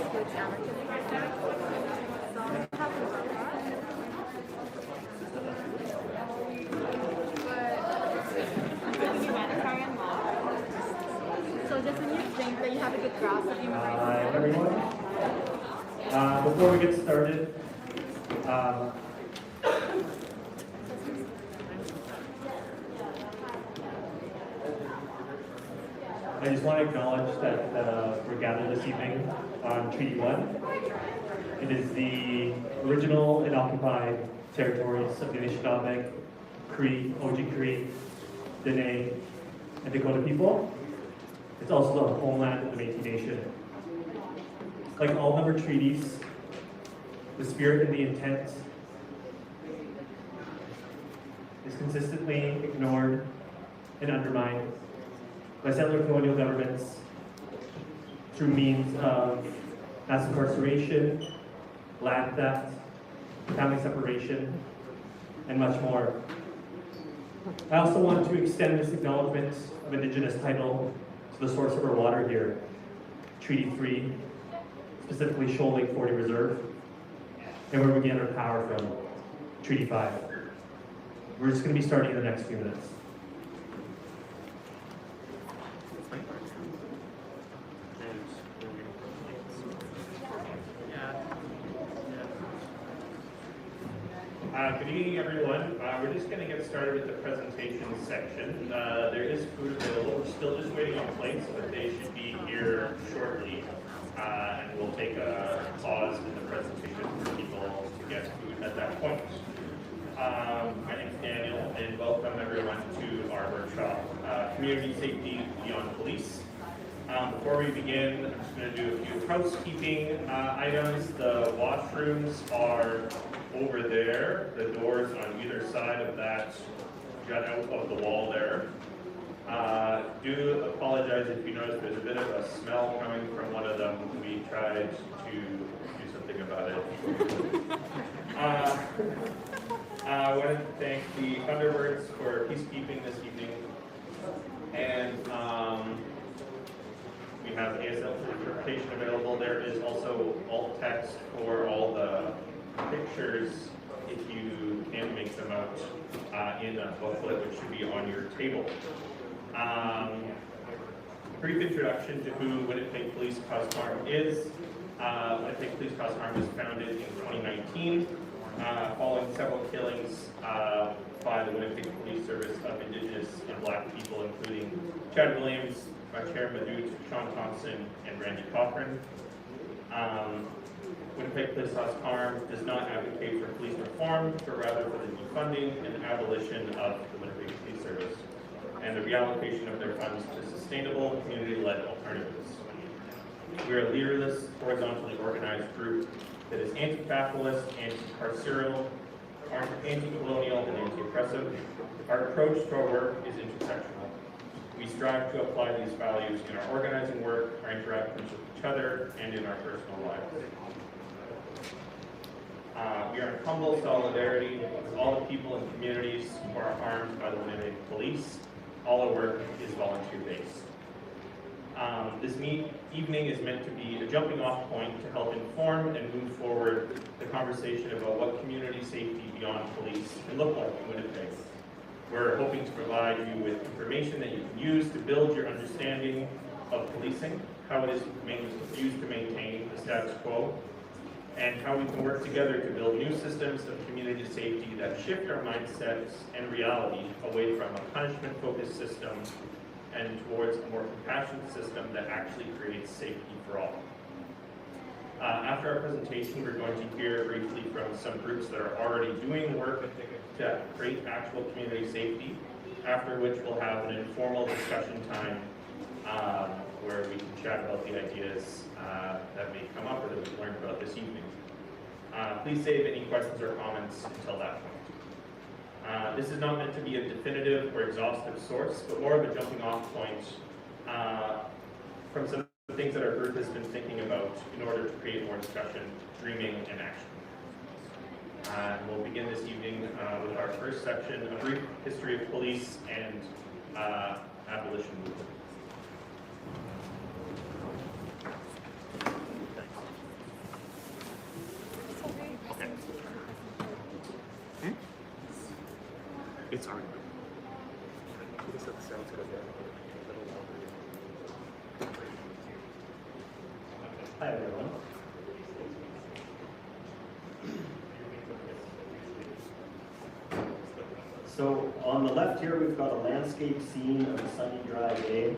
prosecuting amateurs. So just when you think that you have a good grasp of human rights. Hi everyone. Before we get started, I just want to acknowledge that we're gathered this evening on Treaty 1. It is the original and occupied territories of the Anishinaabe, Cree, Oji-Cree, Dene, and Dakota people. It's also the homeland of the Métis Nation. Like all member treaties, the spirit and the intent is consistently ignored and undermined by settler colonial governments through means of mass incarceration, land theft, family separation, and much more. I also want to extend this acknowledgement of Indigenous title to the source of our water here, Treaty 3, specifically Shoal Lake 40 Reserve, and where we get our power from, Treaty 5. We're just going to be starting in the next few minutes. Good evening, everyone. We're just going to get started with the presentation section. There is food available. We're still just waiting on plates, but they should be here shortly. And we'll take a pause in the presentation for people to get food at that point. My name is Daniel, and welcome everyone to our workshop, Community Safety Beyond Police. Before we begin, I'm just going to do a few housekeeping items. The washrooms are over there, the doors on either side of that jut out of the wall there. Do apologize if you notice there's a bit of a smell coming from one of them. We tried to do something about it. I want to thank the Thunderbirds for peacekeeping this evening. And we have ASL interpretation available. There is also alt text for all the pictures if you can make them out in a booklet, which should be on your table. Brief introduction to who Winnipeg Police Cause Harm is. Winnipeg Police Cause Harm was founded in 2019 following several killings by the Winnipeg Police Service of Indigenous and Black people, including Chad Williams, Chair Madoot, Sean Thompson, and Randy Cochran. Winnipeg Police Cause Harm does not advocate for police reform, but rather for the defunding and abolition of the Winnipeg Police Service and the reallocation of their funds to sustainable, community-led alternatives. We are a leaderless, horizontally organized group that is anti-capitalist, anti-carceral, anti-colonial, and anti-oppressive. Our approach to our work is intersectional. We strive to apply these values in our organizing work, our interactions with each other, and in our personal lives. We are in humble solidarity with all the people and communities who are harmed by the Winnipeg Police. All our work is volunteer-based. This evening is meant to be a jumping off point to help inform and move forward the conversation about what community safety beyond police can look like in Winnipeg. We're hoping to provide you with information that you can use to build your understanding of policing, how it is used to maintain the status quo, and how we can work together to build new systems of community safety that shift our mindsets and reality away from a punishment-focused system and towards a more compassionate system that actually creates safety for all. After our presentation, we're going to hear briefly from some groups that are already doing work to create actual community safety, after which we'll have an informal discussion time where we can chat about the ideas that may come up or that we've learned about this evening. Please save any questions or comments until that point. This is not meant to be a definitive or exhaustive source, but more of a jumping off point from some of the things that our group has been thinking about in order to create more discussion, dreaming, and action. We'll begin this evening with our first section, a brief history of police and abolition movement. Sorry. Sounds good. Hi everyone. So on the left here, we've got a landscape scene of a sunny, dry day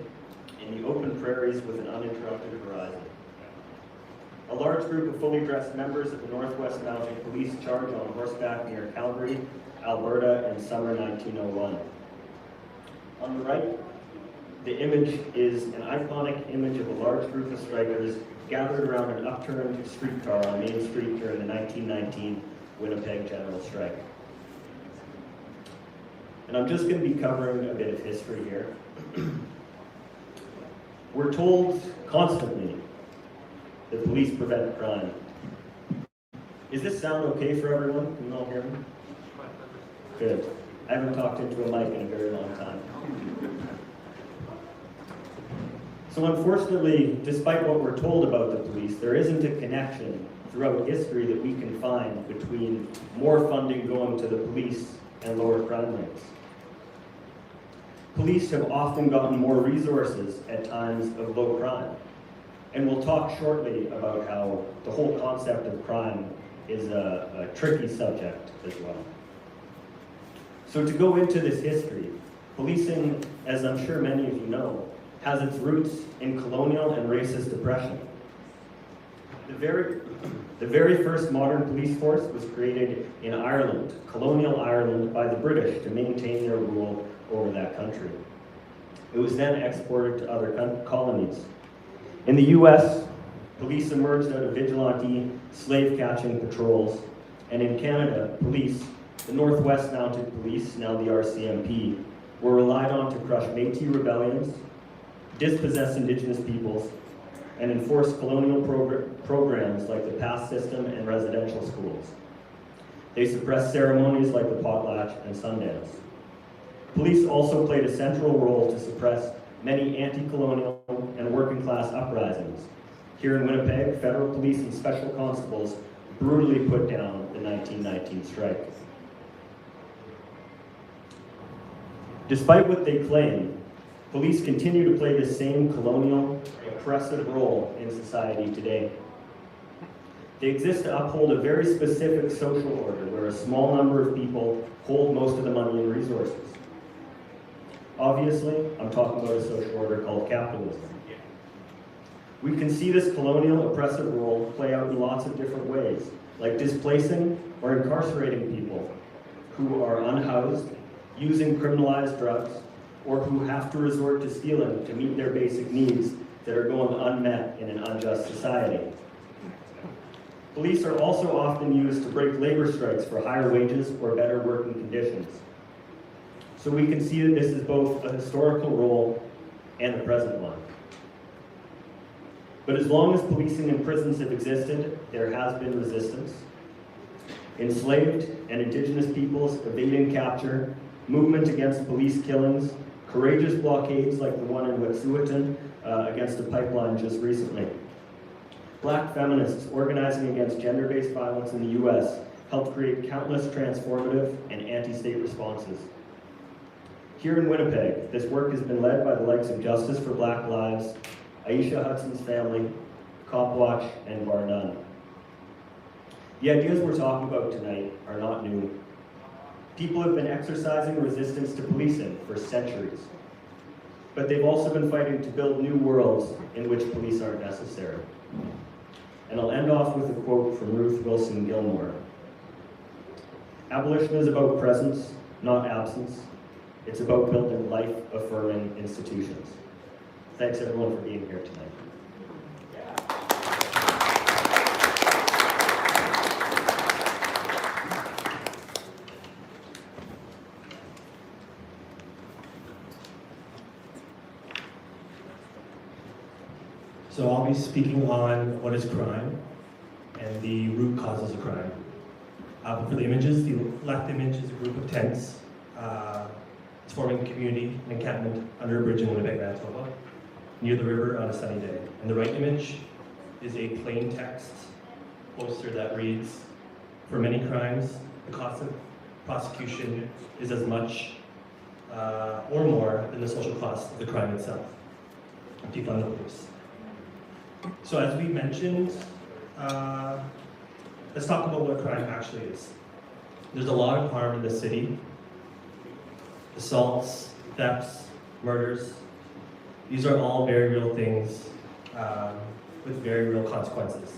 in the open prairies with an uninterrupted horizon. A large group of fully dressed members of the Northwest Mounted Police charge on horseback near Calgary, Alberta in summer 1901. On the right, the image is an iconic image of a large group of strikers gathered around an upturned streetcar on Main Street during the 1919 Winnipeg general strike. And I'm just going to be covering a bit of history here. We're told constantly that police prevent crime. Is this sound okay for everyone? Can you all hear me? Good. I haven't talked into a mic in a very long time. So unfortunately, despite what we're told about the police, there isn't a connection throughout history that we can find between more funding going to the police and lower crime rates. Police have often gotten more resources at times of low crime. And we'll talk shortly about how the whole concept of crime is a tricky subject as well. So to go into this history, policing, as I'm sure many of you know, has its roots in colonial and racist oppression. The very first modern police force was created in Ireland, colonial Ireland, by the British to maintain their rule over that country. It was then exported to other colonies. In the US, police emerged out of vigilante slave-catching patrols, and in Canada, police, the Northwest Mounted Police, now the RCMP, were relied on to crush Métis rebellions, dispossess Indigenous peoples, and enforce colonial programs like the pass system and residential schools. They suppressed ceremonies like the potlatch and Sundance. Police also played a central role to suppress many anti-colonial and working-class uprisings. Here in Winnipeg, federal police and special constables brutally put down the 1919 strike. Despite what they claim, police continue to play the same colonial, oppressive role in society today. They exist to uphold a very specific social order where a small number of people hold most of the money and resources. Obviously, I'm talking about a social order called capitalism. We can see this colonial oppressive role play out in lots of different ways, like displacing or incarcerating people who are unhoused, using criminalized drugs, or who have to resort to stealing to meet their basic needs that are going unmet in an unjust society. Police are also often used to break labor strikes for higher wages or better working conditions. So we can see that this is both a historical role and a present one. But as long as policing and prisons have existed, there has been resistance. Enslaved and Indigenous peoples evading capture, movement against police killings, courageous blockades like the one in Wet'suwet'en against a pipeline just recently. Black feminists organizing against gender-based violence in the US helped create countless transformative and anti-state responses. Here in Winnipeg, this work has been led by the likes of Justice for Black Lives, Aisha Hudson's family, Cop Watch, and Bar None. The ideas we're talking about tonight are not new. People have been exercising resistance to policing for centuries, but they've also been fighting to build new worlds in which police aren't necessary. And I'll end off with a quote from Ruth Wilson Gilmore. Abolition is about presence, not absence. It's about building life-affirming institutions. Thanks everyone for being here tonight. So I'll be speaking on what is crime and the root causes of crime. For the images, the left image is a group of tents. It's forming a community, an encampment under a bridge in Winnipeg, Manitoba, near the river on a sunny day. And the right image is a plain text poster that reads, "For many crimes, the cost of prosecution is as much or more than the social cost of the crime itself. Defund the police. So as we mentioned, let's talk about what crime actually is. There's a lot of harm in the city. Assaults, thefts, murders. These are all very real things with very real consequences.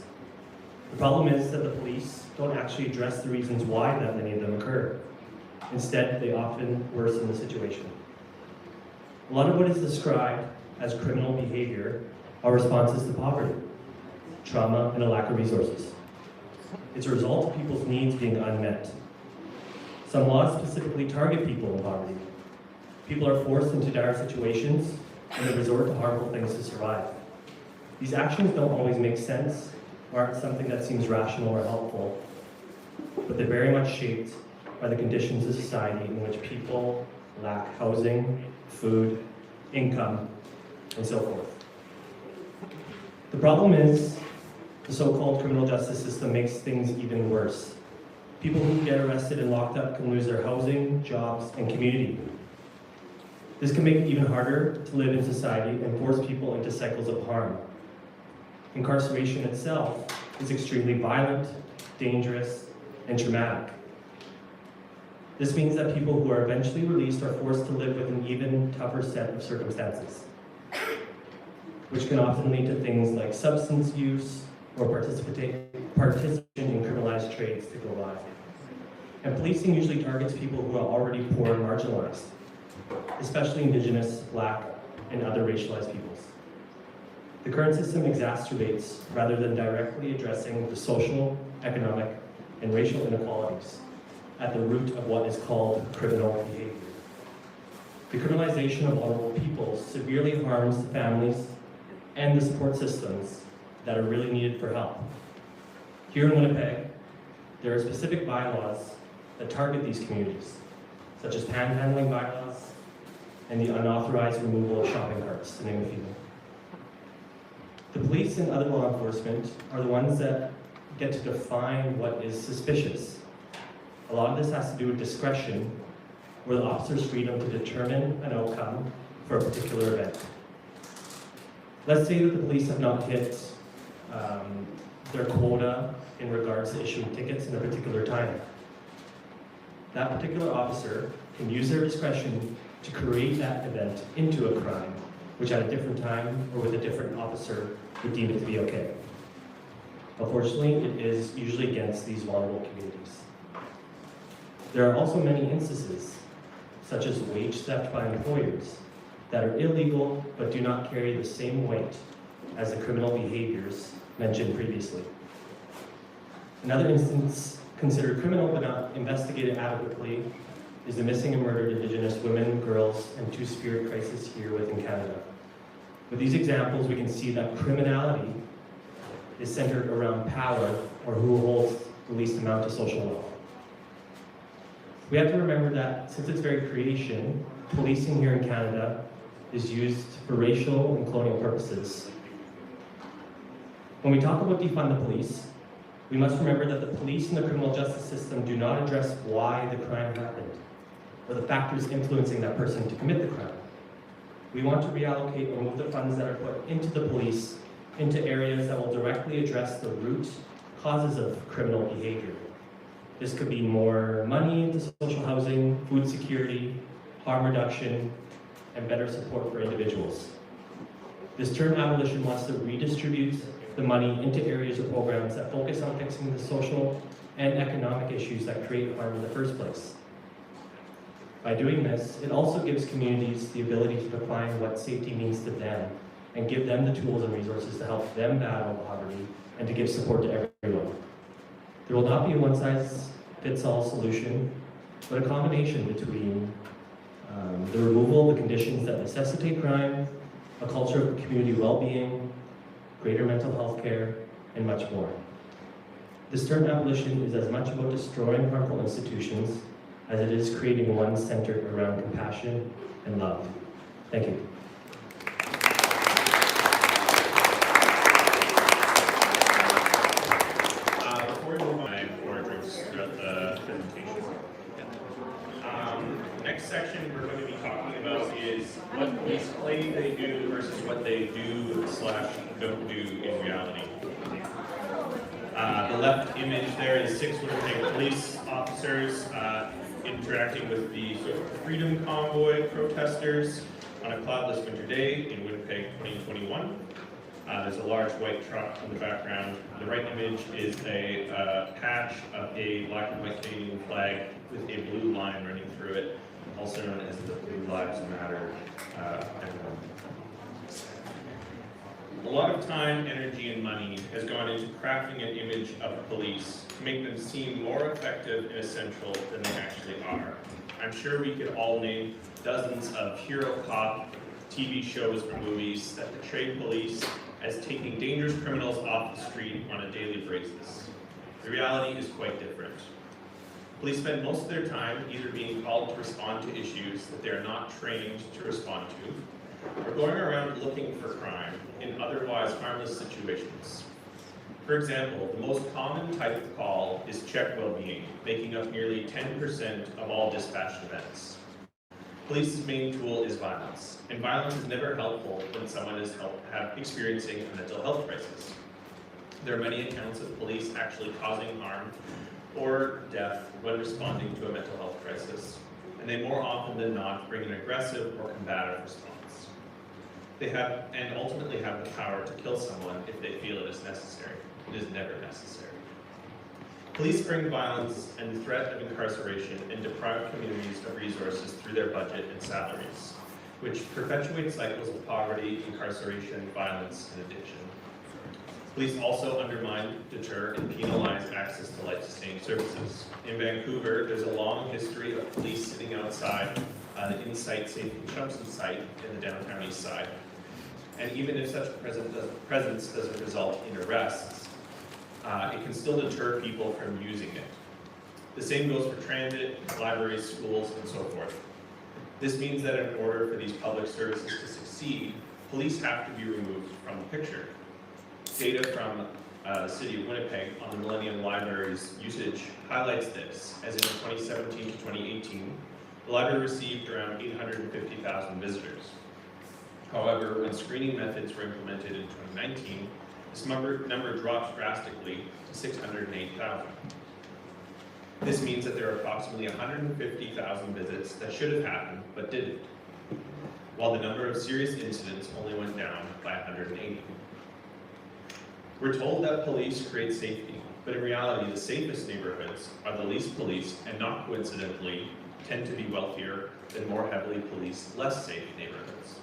The problem is that the police don't actually address the reasons why that many of them occur. Instead, they often worsen the situation. A lot of what is described as criminal behavior are responses to poverty, trauma, and a lack of resources. It's a result of people's needs being unmet. Some laws specifically target people in poverty. People are forced into dire situations and they resort to harmful things to survive. These actions don't always make sense or aren't something that seems rational or helpful, but they're very much shaped by the conditions of society in which people lack housing, food, income, and so forth. The problem is the so-called criminal justice system makes things even worse. People who get arrested and locked up can lose their housing, jobs, and community. This can make it even harder to live in society and force people into cycles of harm. Incarceration itself is extremely violent, dangerous, and traumatic. This means that people who are eventually released are forced to live with an even tougher set of circumstances, which can often lead to things like substance use or participation in criminalized trades to go by. And policing usually targets people who are already poor and marginalized, especially Indigenous, Black, and other racialized peoples. The current system exacerbates rather than directly addressing the social, economic, and racial inequalities at the root of what is called criminal behavior. The criminalization of vulnerable people severely harms the families and the support systems that are really needed for help. Here in Winnipeg, there are specific bylaws that target these communities, such as panhandling bylaws and the unauthorized removal of shopping carts, to name a few. The police and other law enforcement are the ones that get to define what is suspicious. A lot of this has to do with discretion, or the officer's freedom to determine an outcome for a particular event. Let's say that the police have not hit their quota in regards to issuing tickets in a particular time. That particular officer can use their discretion to create that event into a crime, which at a different time or with a different officer would deem it to be okay. Unfortunately, it is usually against these vulnerable communities. There are also many instances, such as wage theft by employers, that are illegal but do not carry the same weight as the criminal behaviors mentioned previously. Another instance considered criminal but not investigated adequately is the missing and murdered Indigenous women, girls, and Two-Spirit crisis here within Canada. With these examples, we can see that criminality is centered around power or who holds the least amount of social wealth. We have to remember that since its very creation, policing here in Canada is used for racial and colonial purposes. When we talk about defund the police, we must remember that the police and the criminal justice system do not address why the crime happened, or the factors influencing that person to commit the crime. We want to reallocate or move the funds that are put into the police into areas that will directly address the root causes of criminal behavior. This could be more money into social housing, food security, harm reduction, and better support for individuals. This term abolition wants to redistribute the money into areas or programs that focus on fixing the social and economic issues that create harm in the first place. By doing this, it also gives communities the ability to define what safety means to them and give them the tools and resources to help them battle poverty and to give support to everyone. There will not be a one-size-fits-all solution, but a combination between the removal of the conditions that necessitate crime, a culture of community well-being, greater mental health care, and much more. This term abolition is as much about destroying harmful institutions as it is creating one centered around compassion and love. Thank you. Before we move on, I pour drinks throughout the presentation. what police claim they do versus what they do/don't do in reality. The left image there is 6 Winnipeg police officers interacting with the sort of Freedom Convoy protesters on a cloudless winter day in Winnipeg 2021. There's a large white truck in the background. The right image is a patch of a black and white Canadian flag with a blue line running through it, also known as the Blue Lives Matter emblem. A lot of time, energy, and money has gone into crafting an image of police to make them seem more effective and essential than they actually are. I'm sure we could all name dozens of hero cop TV shows or movies that portray police as taking dangerous criminals off the street on a daily basis. The reality is quite different. Police spend most of their time either being called to respond to issues that they are not trained to respond to, or going around looking for crime in otherwise harmless situations. For example, the most common type of call is check well-being, making up nearly 10% of all dispatched events. Police's main tool is violence, and violence is never helpful when someone is experiencing a mental health crisis. There are many accounts of police actually causing harm or death when responding to a mental health crisis, and they more often than not bring an aggressive or combative response. They have, and ultimately have the power to kill someone if they feel it is necessary. It is never necessary. Police bring violence and the threat of incarceration and deprive communities of resources through their budget and salaries, which perpetuate cycles of poverty, incarceration, violence, and addiction. Police also undermine, deter, and penalize access to life-sustaining services. In Vancouver, there's a long history of police sitting outside the in-site safe consumption site in the downtown east side. And even if such presence doesn't result in arrests, it can still deter people from using it. The same goes for transit, libraries, schools, and so forth. This means that in order for these public services to succeed, police have to be removed from the picture. Data from the City of Winnipeg on the Millennium Library's usage highlights this, as in 2017 to 2018, the library received around 850,000 visitors. However, when screening methods were implemented in 2019, this number dropped drastically to 608,000. This means that there are approximately 150,000 visits that should have happened but didn't, while the number of serious incidents only went down by 180. We're told that police create safety, but in reality, the safest neighborhoods are the least policed and not coincidentally tend to be wealthier than more heavily policed, less safe neighborhoods.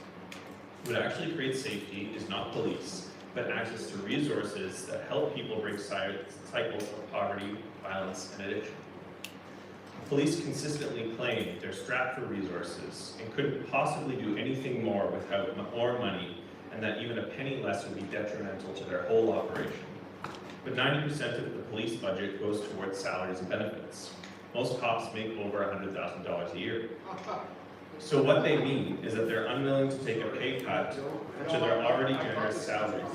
What actually creates safety is not police, but access to resources that help people break cycles of poverty, violence, and addiction. Police consistently claim they're strapped for resources and couldn't possibly do anything more without more money, and that even a penny less would be detrimental to their whole operation. But 90% of the police budget goes towards salaries and benefits. Most cops make over $100,000 a year. So what they mean is that they're unwilling to take a pay cut to their already generous salaries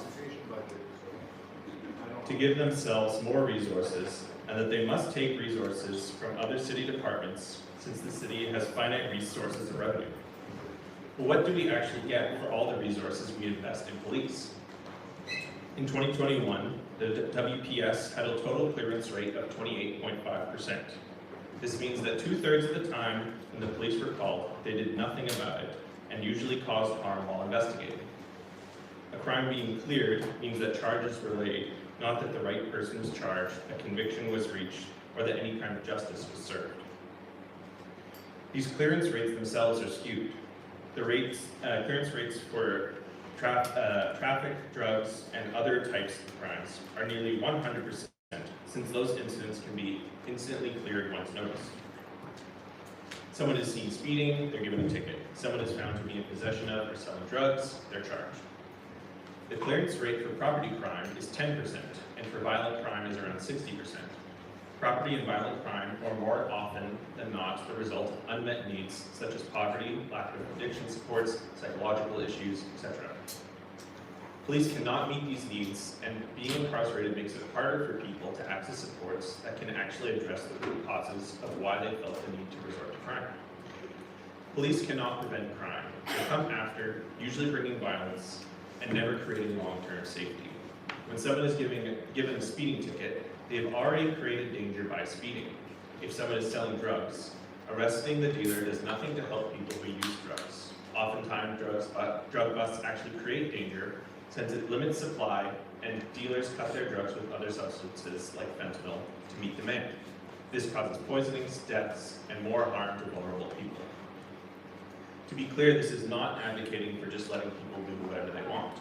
to give themselves more resources, and that they must take resources from other city departments since the city has finite resources of revenue. But what do we actually get for all the resources we invest in police? In 2021, the WPS had a total clearance rate of 28.5%. This means that 2/3 of the time when the police were called, they did nothing about it and usually caused harm while investigating. A crime being cleared means that charges were laid, not that the right person was charged, a conviction was reached, or that any kind of justice was served. These clearance rates themselves are skewed. The clearance rates for traffic, drugs, and other types of crimes are nearly 100%, since those incidents can be instantly cleared once noticed. Someone is seen speeding, they're given a ticket. Someone is found to be in possession of or selling drugs, they're charged. The clearance rate for property crime is 10%, and for violent crime is around 60%. Property and violent crime are more often than not the result of unmet needs such as poverty, lack of addiction supports, psychological issues, etc. Police cannot meet these needs, and being incarcerated makes it harder for people to access supports that can actually address the root causes of why they felt the need to resort to crime. Police cannot prevent crime, they come after, usually bringing violence, and never creating long-term safety. When someone is given a speeding ticket, they have already created danger by speeding. If someone is selling drugs, arresting the dealer does nothing to help people who use drugs. Oftentimes, drug busts actually create danger since it limits supply and dealers cut their drugs with other substances like fentanyl to meet demand. This causes poisonings, deaths, and more harm to vulnerable people. To be clear, this is not advocating for just letting people do whatever they want.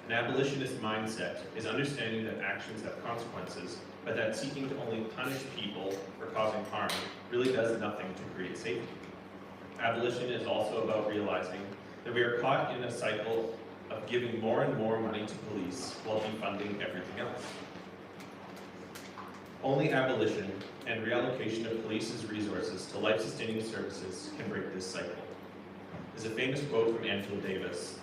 An abolitionist mindset is understanding that actions have consequences, but that seeking to only punish people for causing harm really does nothing to create safety. Abolition is also about realizing that we are caught in a cycle of giving more and more money to police while defunding everything else. Only abolition and reallocation of police's resources to life-sustaining services can break this cycle. There's a famous quote from Angela Davis: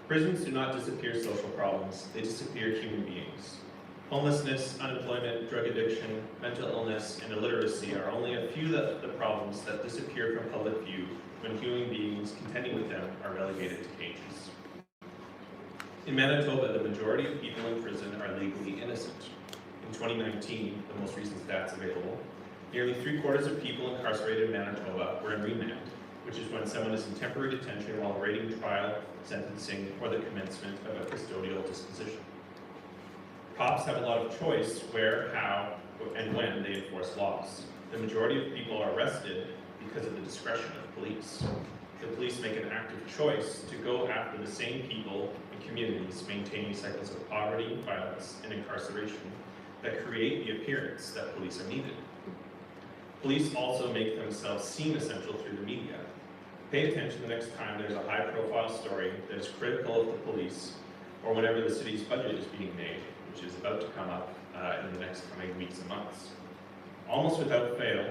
"Prisons do not disappear social problems, they disappear human beings. Homelessness, unemployment, drug addiction, mental illness, and illiteracy are only a few of the problems that disappear from public view when human beings contending with them are relegated to cages." In Manitoba, the majority of people in prison are legally innocent. In 2019, the most recent stats available, nearly 3/4 of people incarcerated in Manitoba were in remand, which is when someone is in temporary detention while awaiting trial, sentencing, or the commencement of a custodial disposition. Cops have a lot of choice where, how, and when they enforce laws. The majority of people are arrested because of the discretion of police. The police make an active choice to go after the same people and communities maintaining cycles of poverty, violence, and incarceration that create the appearance that police are needed. Police also make themselves seem essential through the media. Pay attention the next time there's a high-profile story that is critical of the police, or whenever the city's budget is being made, which is about to come up in the next coming weeks and months. Almost without fail,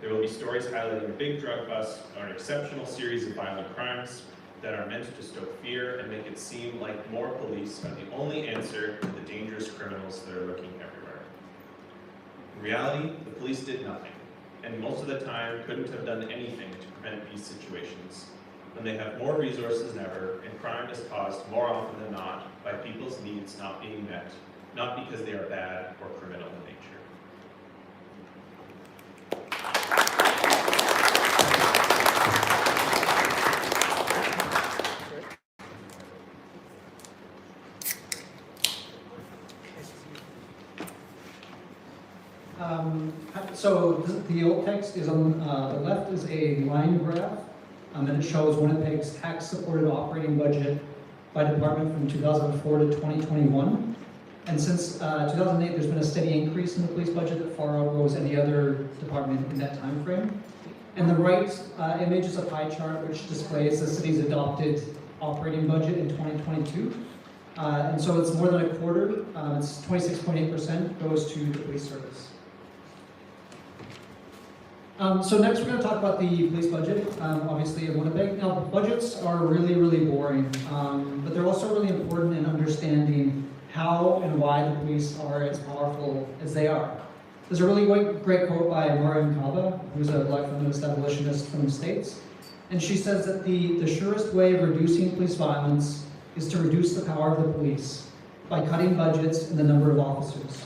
there will be stories highlighting a big drug bust or an exceptional series of violent crimes that are meant to stoke fear and make it seem like more police are the only answer to the dangerous criminals that are lurking everywhere. In reality, the police did nothing, and most of the time couldn't have done anything to prevent these situations, when they have more resources than ever and crime is caused more often than not by people's needs not being met, not because they are bad or criminal in nature. So the old text is on the left is a line graph, and it shows Winnipeg's tax-supported operating budget by department from 2004 to 2021. And since 2008, there's been a steady increase in the police budget that far outgoes any other department in that time frame. And the right image is a pie chart which displays the city's adopted operating budget in 2022. And so it's more than a quarter, it's 26.8% goes to the police service. So next we're going to talk about the police budget, obviously in Winnipeg. Now budgets are really, really boring, but they're also really important in understanding how and why the police are as powerful as they are. There's a really great quote by Maureen Kaba, who's a black feminist abolitionist from the States. And she says that the surest way of reducing police violence is to reduce the power of the police by cutting budgets and the number of officers.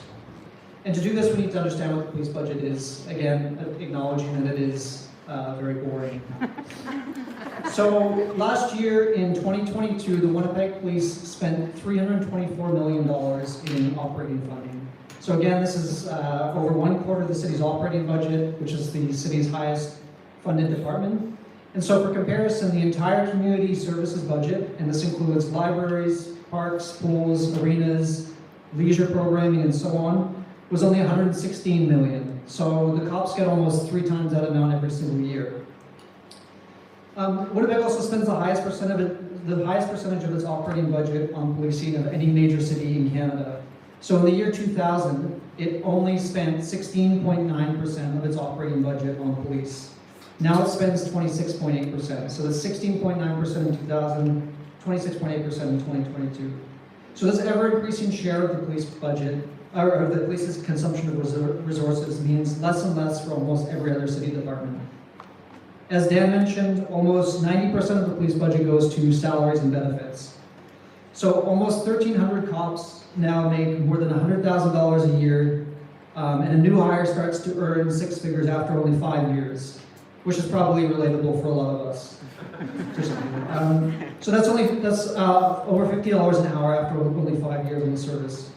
And to do this, we need to understand what the police budget is, again, acknowledging that it is very boring. So last year in 2022, the Winnipeg Police spent $324 million in operating funding. So again, this is over 1/4 of the city's operating budget, which is the city's highest funded department. And so for comparison, the entire community services budget, and this includes libraries, parks, pools, arenas, leisure programming, and so on, was only $116 million. So the cops get almost 3 times that amount every single year. Winnipeg also spends the highest percentage of its operating budget on policing of any major city in Canada. So in the year 2000, it only spent 16.9% of its operating budget on police. Now it spends 26.8%. So that's 16.9% in 2000, 26.8% in 2022. So this ever-increasing share of the police budget, or the police's consumption of resources, means less and less for almost every other city department. As Dan mentioned, almost 90% of the police budget goes to salaries and benefits. So almost 1,300 cops now make more than $100,000 a year, and a new hire starts to earn six figures after only 5 years, which is probably relatable for a lot of us. So that's over $50 an hour after only 5 years in the service.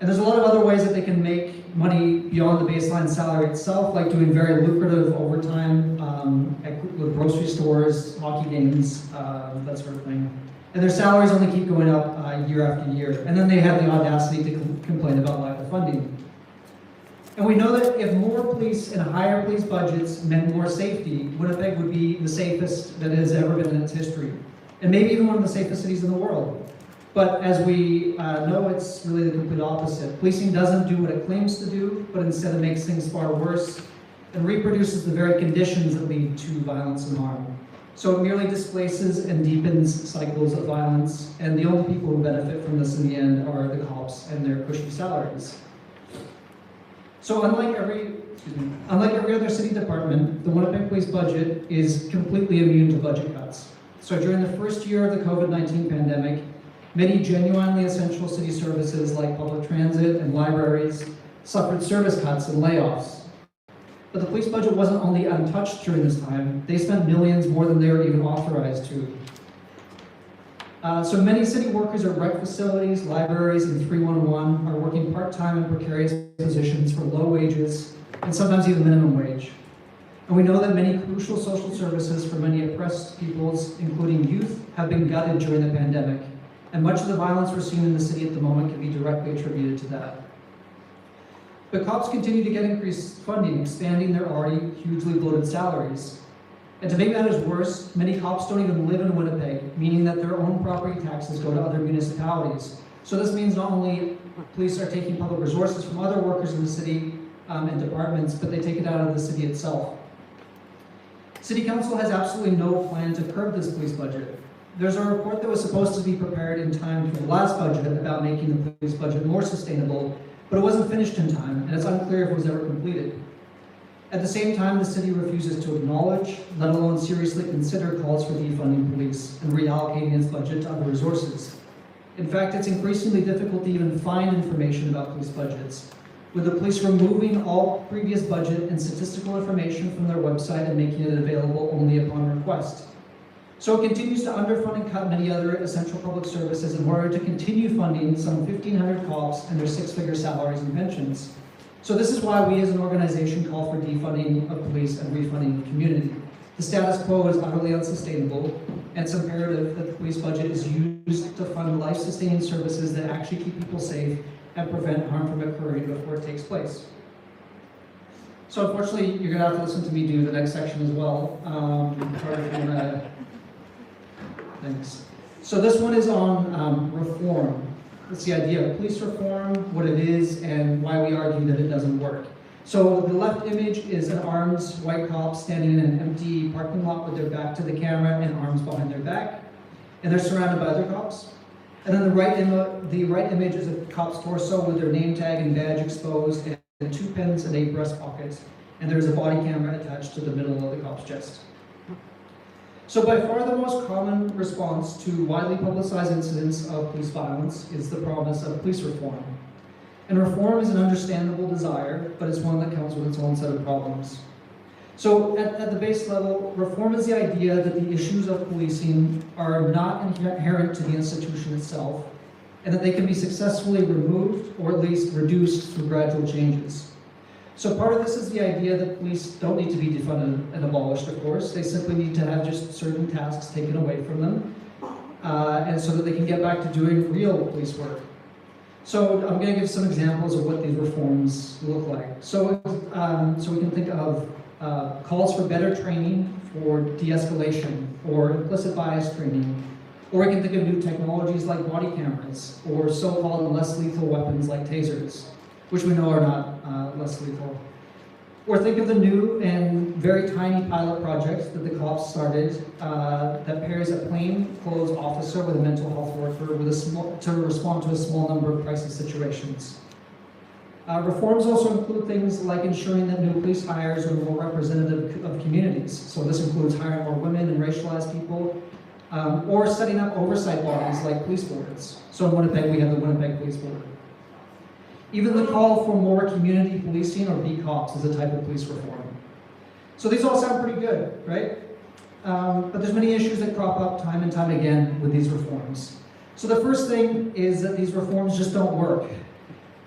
And there's a lot of other ways that they can make money beyond the baseline salary itself, like doing very lucrative overtime with grocery stores, hockey games, that sort of thing. And their salaries only keep going up year after year. And then they have the audacity to complain about lack of funding. And we know that if more police and higher police budgets meant more safety, Winnipeg would be the safest that it has ever been in its history. And maybe even one of the safest cities in the world. But as we know, it's really the complete opposite. Policing doesn't do what it claims to do, but instead it makes things far worse and reproduces the very conditions that lead to violence and harm. So it merely displaces and deepens cycles of violence, and the only people who benefit from this in the end are the cops and their cushy salaries. So unlike every other city department, the Winnipeg Police budget is completely immune to budget cuts. So during the first year of the COVID-19 pandemic, many genuinely essential city services like public transit and libraries suffered service cuts and layoffs. But the police budget wasn't only untouched during this time, they spent millions more than they were even authorized to. So many city workers at rec facilities, libraries, and 311 are working part-time in precarious positions for low wages and sometimes even minimum wage. And we know that many crucial social services for many oppressed peoples, including youth, have been gutted during the pandemic. And much of the violence we're seeing in the city at the moment can be directly attributed to that. But cops continue to get increased funding, expanding their already hugely bloated salaries. And to make matters worse, many cops don't even live in Winnipeg, meaning that their own property taxes go to other municipalities. So this means not only police are taking public resources from other workers in the city and departments, but they take it out of the city itself. City Council has absolutely no plan to curb this police budget. There's a report that was supposed to be prepared in time for the last budget about making the police budget more sustainable, but it wasn't finished in time, and it's unclear if it was ever completed. At the same time, the city refuses to acknowledge, let alone seriously consider calls for defunding police and reallocating its budget to other resources. In fact, it's increasingly difficult to even find information about police budgets, with the police removing all previous budget and statistical information from their website and making it available only upon request. So it continues to underfund and cut many other essential public services in order to continue funding some 1,500 cops and their six-figure salaries and pensions. So this is why we as an organization call for defunding of police and refunding the community. The status quo is utterly unsustainable, and it's imperative that the police budget is used to fund life-sustaining services that actually keep people safe and prevent harm from occurring before it takes place. So unfortunately, you're going to have to listen to me do the next section as well. Thanks. So this one is on reform. It's the idea of police reform, what it is, and why we argue that it doesn't work. So the left image is an armed white cop standing in an empty parking lot with their back to the camera and arms behind their back. And they're surrounded by other cops. And then the right image is a cop's torso with their name tag and badge exposed, and 2 pins and a breast pocket. And there's a body camera attached to the middle of the cop's chest. So by far the most common response to widely publicized incidents of police violence is the promise of police reform. And reform is an understandable desire, but it's one that comes with its own set of problems. So at the base level, reform is the idea that the issues of policing are not inherent to the institution itself, and that they can be successfully removed or at least reduced through gradual changes. So part of this is the idea that police don't need to be defunded and abolished, of course. They simply need to have just certain tasks taken away from them, and so that they can get back to doing real police work. So I'm going to give some examples of what these reforms look like. So we can think of calls for better training for de-escalation, or implicit bias training, or we can think of new technologies like body cameras, or so-called less lethal weapons like tasers, which we know are not less lethal. Or think of the new and very tiny pilot project that the cops started that pairs a plainclothes officer with a mental health worker to respond to a small number of crisis situations. Reforms also include things like ensuring that new police hires are more representative of communities. So this includes hiring more women and racialized people, or setting up oversight bodies like police boards. So in Winnipeg, we have the Winnipeg Police Board. Even the call for more community policing, or B-Cops, is a type of police reform. So these all sound pretty good, right? But there's many issues that crop up time and time again with these reforms. So the first thing is that these reforms just don't work.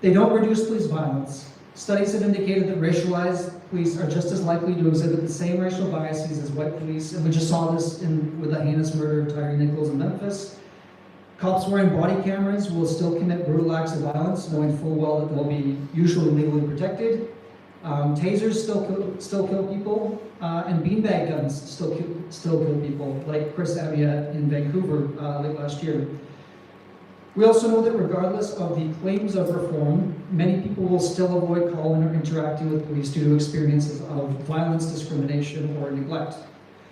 They don't reduce police violence. Studies have indicated that racialized police are just as likely to exhibit the same racial biases as white police, and we just saw this with the heinous murder of Tyree Nichols in Memphis. Cops wearing body cameras will still commit brutal acts of violence, knowing full well that they'll be usually legally protected. Tasers still kill people, and beanbag guns still kill people, like Chris Amiat in Vancouver late last year. We also know that regardless of the claims of reform, many people will still avoid calling or interacting with police due to experiences of violence, discrimination, or neglect.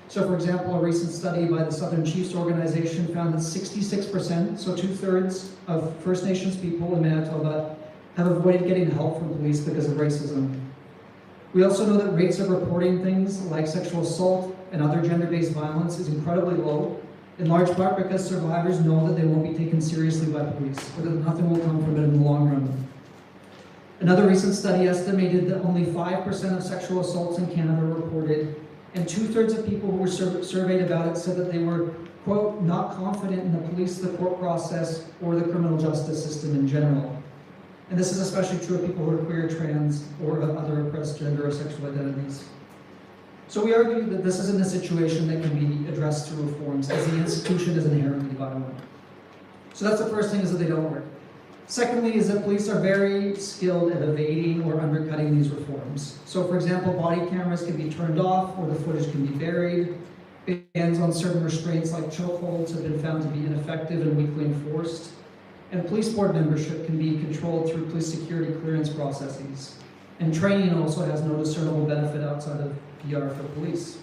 So for example, a recent study by the Southern Chiefs organization found that 66%, so 2/3 of First Nations people in Manitoba, have avoided getting help from police because of racism. We also know that rates of reporting things like sexual assault and other gender-based violence is incredibly low, in large part because survivors know that they won't be taken seriously by police, or that nothing will come from it in the long run. Another recent study estimated that only 5% of sexual assaults in Canada were reported, and 2/3 of people who were surveyed about it said that they were, quote, not confident in the police, the court process, or the criminal justice system in general. And this is especially true of people who are queer, trans, or other oppressed gender or sexual identities. So we argue that this isn't a situation that can be addressed through reforms, as the institution is inherently violent. So that's the first thing, is that they don't work. Secondly, is that police are very skilled at evading or undercutting these reforms. So for example, body cameras can be turned off, or the footage can be buried. Bans on certain restraints like chokeholds have been found to be ineffective and weakly enforced. And police board membership can be controlled through police security clearance processes. And training also has no discernible benefit outside of PR for police.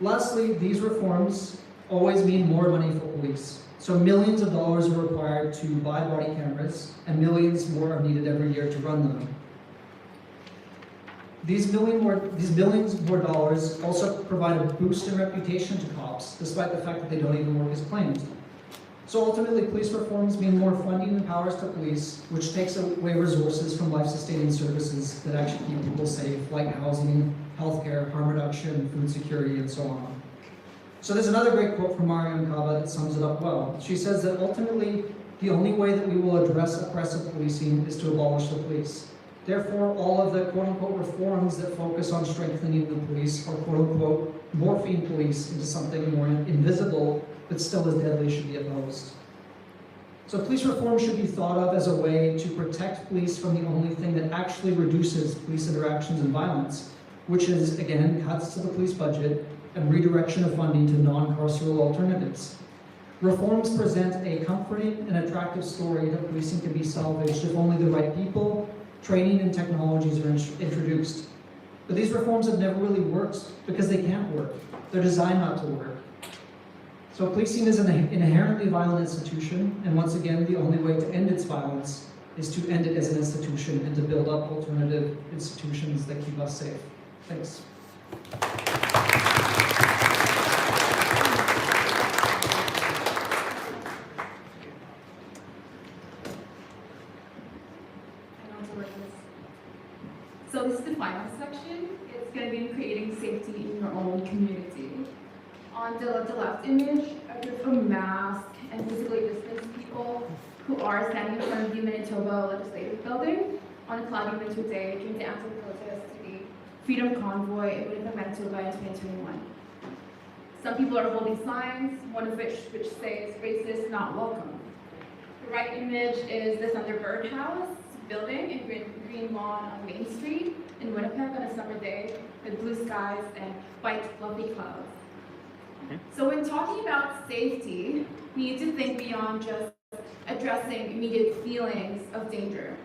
Lastly, these reforms always mean more money for police. So millions of dollars are required to buy body cameras, and millions more are needed every year to run them. These millions more dollars also provide a boost in reputation to cops, despite the fact that they don't even work as claimed. So ultimately, police reforms mean more funding and powers to police, which takes away resources from life-sustaining services that actually keep people safe, like housing, healthcare, harm reduction, food security, and so on. So there's another great quote from Mario Nkaba that sums it up well. She says that ultimately, the only way that we will address oppressive policing is to abolish the police. Therefore, all of the quote-unquote reforms that focus on strengthening the police, or quote-unquote morphing police into something more invisible but still as deadly, should be opposed. So police reform should be thought of as a way to protect police from the only thing that actually reduces police interactions and violence, which is, again, cuts to the police budget and redirection of funding to non-carceral alternatives. Reforms present a comforting and attractive story that policing can be salvaged if only the right people, training, and technologies are introduced. But these reforms have never really worked because they can't work. They're designed not to work. So policing is an inherently violent institution, and once again, the only way to end its violence is to end it as an institution and to build up alternative institutions that keep us safe. Thanks. So this is the final section. It's going to be creating safety in your own community. On the left image, a group of masked and physically distanced people who are standing in front of the Manitoba Legislative Building on a cloudy winter day during the anthem protest to the Freedom Convoy in Winnipeg, Manitoba in 2021. Some people are holding signs, one of which says, "Racist, not welcome." The right image is the Thunderbird House building in Green Lawn on Main Street in Winnipeg on a summer day with blue skies and white fluffy clouds. So when talking about safety, we need to think beyond just addressing immediate feelings of danger.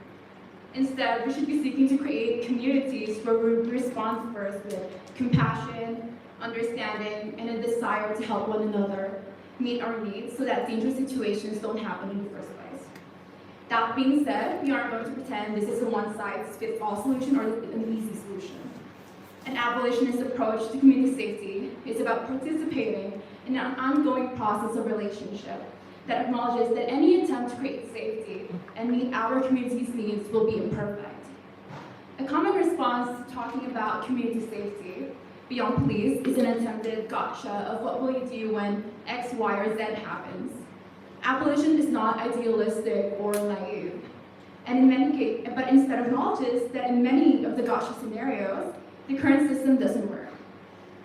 Instead, we should be seeking to create communities where we respond first with compassion, understanding, and a desire to help one another meet our needs so that dangerous situations don't happen in the first place. That being said, we aren't going to pretend this is a one-size-fits-all solution or an easy solution. An abolitionist approach to community safety is about participating in an ongoing process of relationship that acknowledges that any attempt to create safety and meet our community's needs will be imperfect. A common response to talking about community safety beyond police is an attempted gotcha of what will you do when X, Y, or Z happens. Abolition is not idealistic or naive, but instead acknowledges that in many of the gotcha scenarios, the current system doesn't work.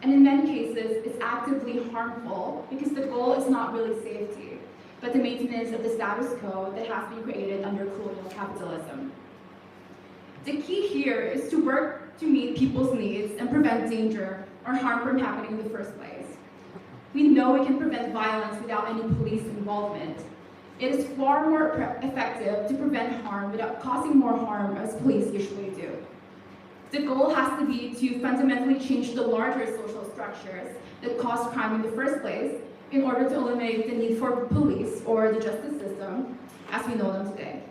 And in many cases, it's actively harmful because the goal is not really safety, but the maintenance of the status quo that has been created under colonial capitalism. The key here is to work to meet people's needs and prevent danger or harm from happening in the first place. We know we can prevent violence without any police involvement. It is far more effective to prevent harm without causing more harm, as police usually do. The goal has to be to fundamentally change the larger social structures that cause crime in the first place in order to eliminate the need for police or the justice system as we know them today.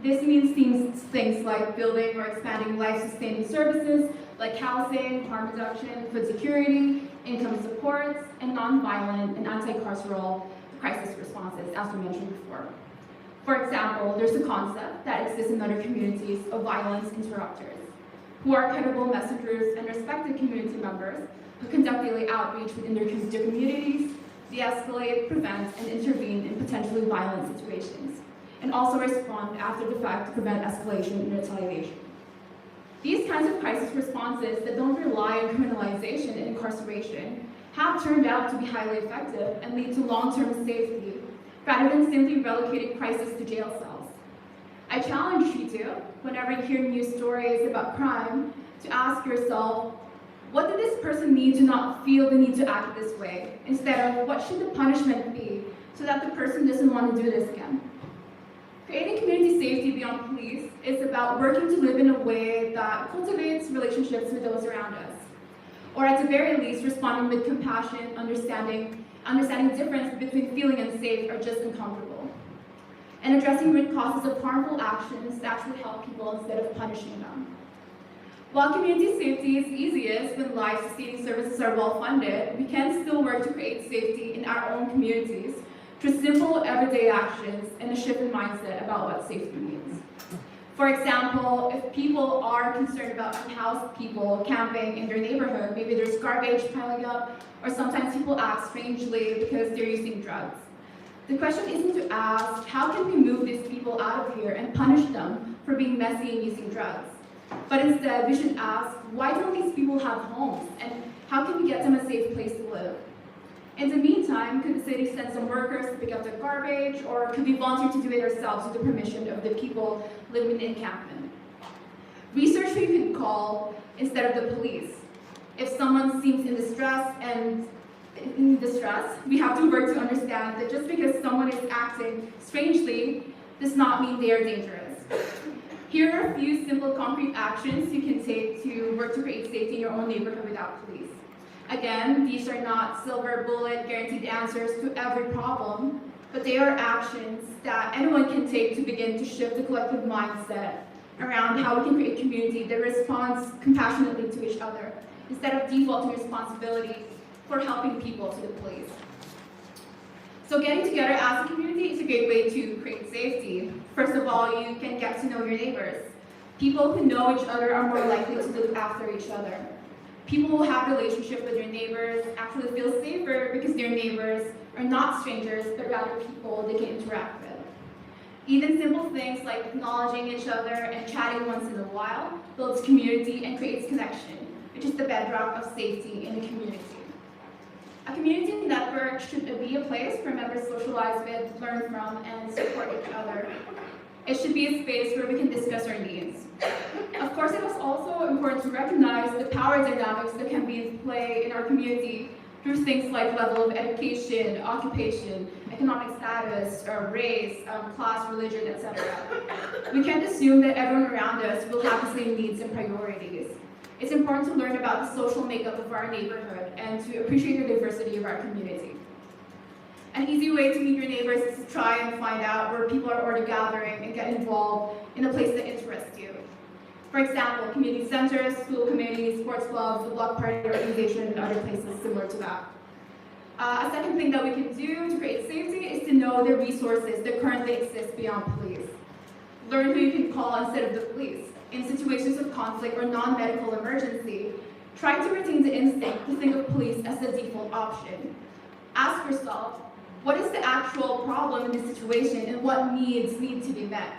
This means things like building or expanding life-sustaining services like housing, harm reduction, food security, income supports, and non-violent and anti-carceral crisis responses, as we mentioned before. For example, there's a concept that exists in other communities of violence interrupters, who are credible messengers and respected community members who conduct daily outreach within their communities, de-escalate, prevent, and intervene in potentially violent situations, and also respond after the fact to prevent escalation and retaliation. These kinds of crisis responses that don't rely on criminalization and incarceration have turned out to be highly effective and lead to long-term safety, rather than simply relocating crisis to jail cells. I challenge you to, whenever you hear news stories about crime, to ask yourself, what did this person need to not feel the need to act this way, instead of what should the punishment be so that the person doesn't want to do this again? Creating community safety beyond police is about working to live in a way that cultivates relationships with those around us, or at the very least, responding with compassion, understanding the difference between feeling unsafe or just uncomfortable, and addressing root causes of harmful actions that actually help people instead of punishing them. While community safety is easiest when life-sustaining services are well-funded, we can still work to create safety in our own communities through simple, everyday actions and a shift in mindset about what safety means. For example, if people are concerned about unhoused people camping in their neighborhood, maybe there's garbage piling up, or sometimes people act strangely because they're using drugs. The question isn't to ask, how can we move these people out of here and punish them for being messy and using drugs? But instead, we should ask, why don't these people have homes? And how can we get them a safe place to live? In the meantime, could the city send some workers to pick up the garbage, or could we volunteer to do it ourselves with the permission of the people living in the encampment? Research who you could call instead of the police. If someone seems in distress, we have to work to understand that just because someone is acting strangely does not mean they are dangerous. Here are a few simple concrete actions you can take to work to create safety in your own neighborhood without police. Again, these are not silver bullet guaranteed answers to every problem, but they are actions that anyone can take to begin to shift the collective mindset around how we can create a community that responds compassionately to each other, instead of defaulting responsibility for helping people to the police. So getting together as a community is a great way to create safety. First of all, you can get to know your neighbors. People who know each other are more likely to look after each other. People who have a relationship with their neighbors actually feel safer because their neighbors are not strangers, but rather people they can interact with. Even simple things like acknowledging each other and chatting once in a while builds community and creates connection, which is the bedrock of safety in a community. A community network should be a place where members socialize with, learn from, and support each other. It should be a space where we can discuss our needs. Of course, it is also important to recognize the power dynamics that can be in play in our community through things like level of education, occupation, economic status, race, class, religion, etc. We can't assume that everyone around us will have the same needs and priorities. It's important to learn about the social makeup of our neighborhood and to appreciate the diversity of our community. An easy way to meet your neighbors is to try and find out where people are already gathering and get involved in a place that interests you. For example, community centers, school committees, sports clubs, the block party organization, and other places similar to that. A second thing that we can do to create safety is to know the resources that currently exist beyond police. Learn who you can call instead of the police. In situations of conflict or non-medical emergency, try to retain the instinct to think of police as the default option. Ask yourself, what is the actual problem in this situation and what needs need to be met?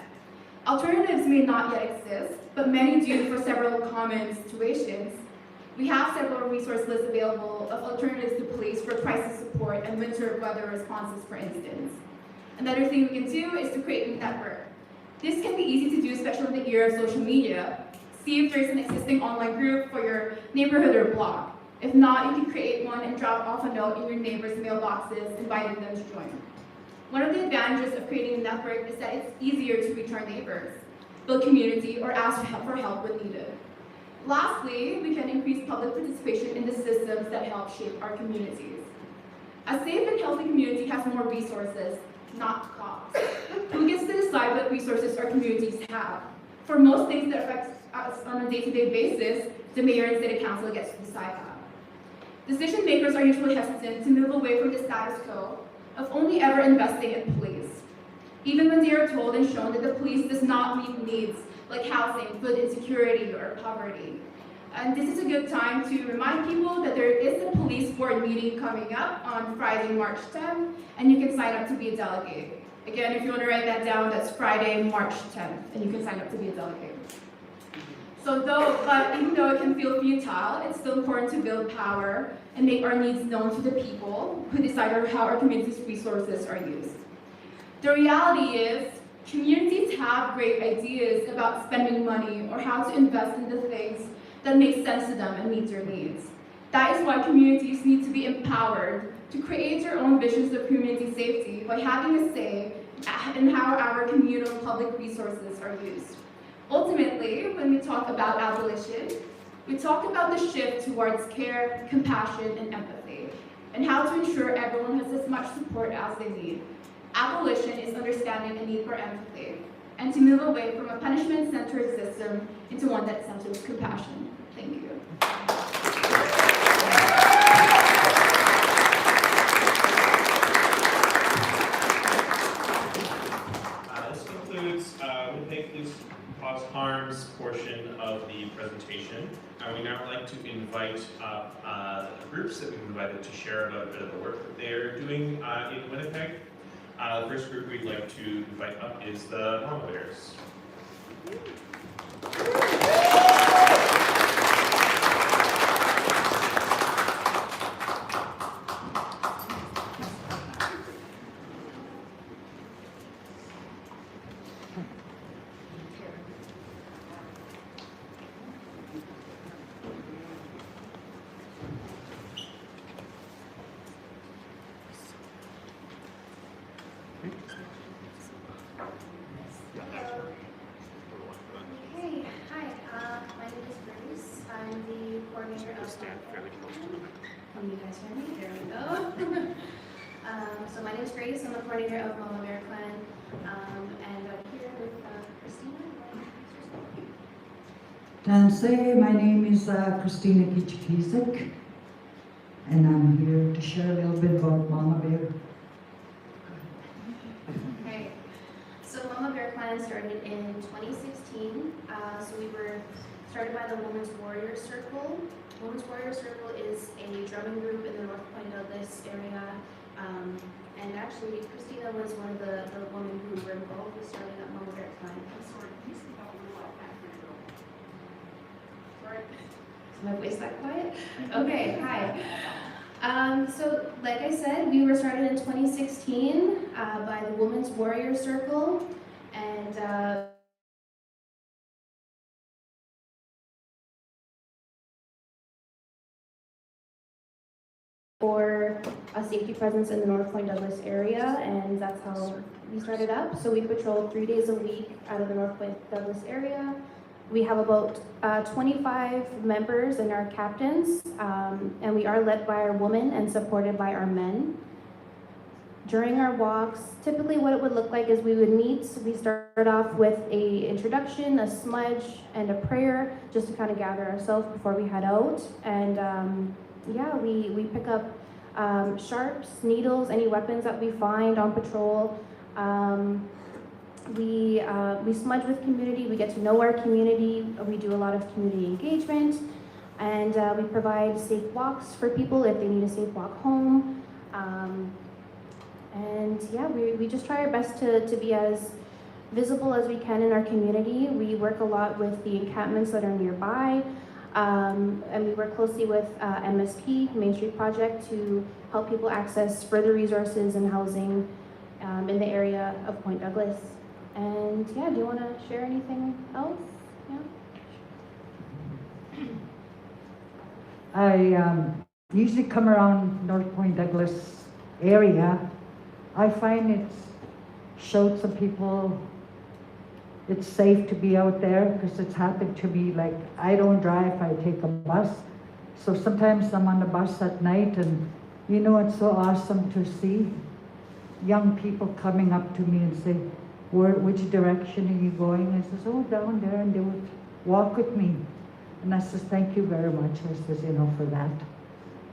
Alternatives may not yet exist, but many do for several common situations. We have several resource lists available of alternatives to police for crisis support and winter weather responses, for instance. Another thing we can do is to create a network. This can be easy to do, especially in the era of social media. See if there's an existing online group for your neighborhood or block. If not, you can create one and drop off a note in your neighbors' mailboxes inviting them to join. One of the advantages of creating a network is that it's easier to reach our neighbors, build community, or ask for help when needed. Lastly, we can increase public participation in the systems that help shape our communities. A safe and healthy community has more resources, not costs. Who gets to decide what resources our communities have? For most things that affect us on a day-to-day basis, the mayor and city council gets to decide that. Decision makers are usually hesitant to move away from the status quo of only ever investing in police, even when they are told and shown that the police does not meet needs like housing, food insecurity, or poverty. And this is a good time to remind people that there is a police board meeting coming up on Friday, March 10th, and you can sign up to be a delegate. Again, if you want to write that down, that's Friday, March 10th, and you can sign up to be a delegate. But even though it can feel futile, it's still important to build power and make our needs known to the people who decide how our community's resources are used. The reality is, communities have great ideas about spending money or how to invest in the things that make sense to them and meet their needs. That is why communities need to be empowered to create their own visions of community safety by having a say in how our communal public resources are used. Ultimately, when we talk about abolition, we talk about the shift towards care, compassion, and empathy, and how to ensure everyone has as much support as they need. Abolition is understanding the need for empathy, and to move away from a punishment-centered system into one that centers compassion. Thank you. This concludes Winnipeg Police Cause Harms portion of the presentation. I would now like to invite groups that we've invited to share about a bit of the work that they're doing in Winnipeg. The first group we'd like to invite up is the Mama Bears. Can you guys hear me? There we go. So my name is Grace. I'm the coordinator of Mama Bear Clan, and I'm here with Christina. Danse, my name is Christina Kichikizek, and I'm here to share a little bit about Mama Bear. Okay. So Mama Bear Clan started in 2016. So we were started by the Women's Warrior Circle. Women's Warrior Circle is a drumming group in the North Point Douglas area. And actually, Christina was one of the women who were involved with starting up Mama Bear Clan. I'm sorry, can you speak up a little louder? Sorry. Is my voice that quiet? Okay, hi. So, like I said, we were started in 2016 by the Women's Warrior Circle. And for a safety presence in the North Point Douglas area, and that's how we started up. So we patrol 3 days a week out of the North Point Douglas area. We have about 25 members and our captains, and we are led by our women and supported by our men. During our walks, typically what it would look like is we would meet. We start off with a introduction, a smudge, and a prayer, just to kind of gather ourselves before we head out. And yeah, we pick up sharps, needles, any weapons that we find on patrol. We smudge with community. We get to know our community. We do a lot of community engagement, and we provide safe walks for people if they need a safe walk home. And yeah, we just try our best to be as visible as we can in our community. We work a lot with the encampments that are nearby, and we work closely with MSP, Main Street Project, to help people access further resources and housing in the area of Point Douglas. And yeah, do you want to share anything else? Yeah. I usually come around North Point Douglas area. I find it's showed some people it's safe to be out there, because it's happened to me. Like, I don't drive, I take a bus. So sometimes I'm on the bus at night, and you know, it's so awesome to see young people coming up to me and say, which direction are you going? I says, oh, down there, and they would walk with me. And I says, thank you very much. I says, you know, for that.